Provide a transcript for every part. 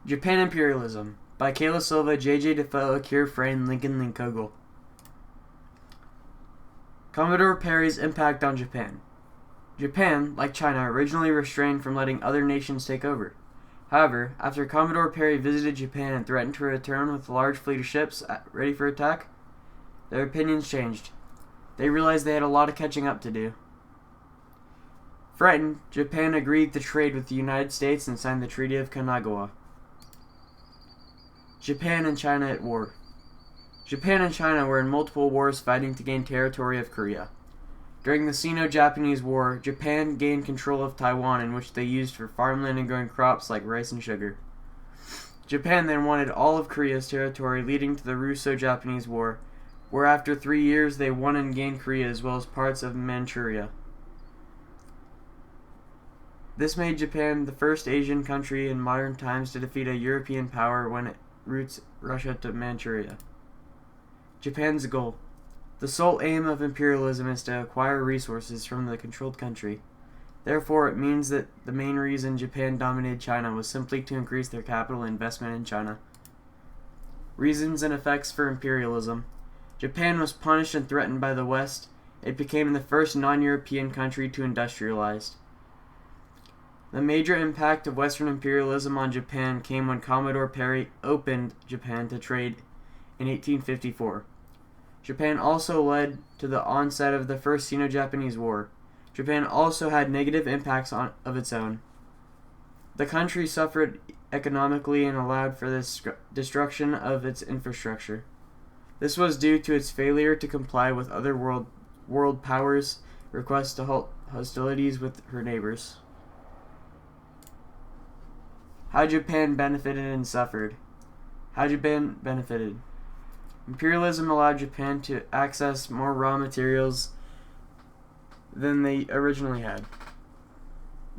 Japan Imperialism by Kayla Silva, J.J. Defoe, Akir Frayne, Lincoln Linkogel. Commodore Perry's impact on Japan. Japan, like China, originally refrained from letting other nations take over. However, after Commodore Perry visited Japan and threatened to return with a large fleet of ships ready for attack, their opinions changed. They realized they had a lot of catching up to do. Frightened, Japan agreed to trade with the United States and signed the Treaty of Kanagawa. Japan and China at war. Japan and China were in multiple wars fighting to gain territory of Korea. During the Sino-Japanese War, Japan gained control of Taiwan, in which they used for farmland and growing crops like rice and sugar. Japan then wanted all of Korea's territory, leading to the Russo-Japanese War, where after 3 years they won and gained Korea as well as parts of Manchuria. This made Japan the first Asian country in modern times to defeat a European power when it routes Russia to Manchuria. Japan's goal. The sole aim of imperialism is to acquire resources from the controlled country. Therefore, it means that the main reason Japan dominated China was simply to increase their capital investment in China. Reasons and effects for imperialism. Japan was punished and threatened by the West. It became the first non-European country to industrialize. The major impact of Western imperialism on Japan came when Commodore Perry opened Japan to trade in 1854. Japan also led to the onset of the First Sino-Japanese War. Japan also had negative impacts of its own. The country suffered economically and allowed for the destruction of its infrastructure. This was due to its failure to comply with other world powers' requests to halt hostilities with her neighbors. How Japan benefited and suffered. How Japan benefited. Imperialism allowed Japan to access more raw materials than they originally had.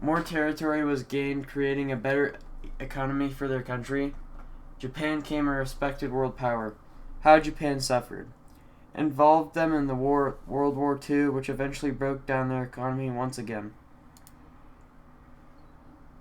More territory was gained, creating a better economy for their country. Japan became a respected world power. How Japan suffered. Involved them in the World War II, which eventually broke down their economy once again.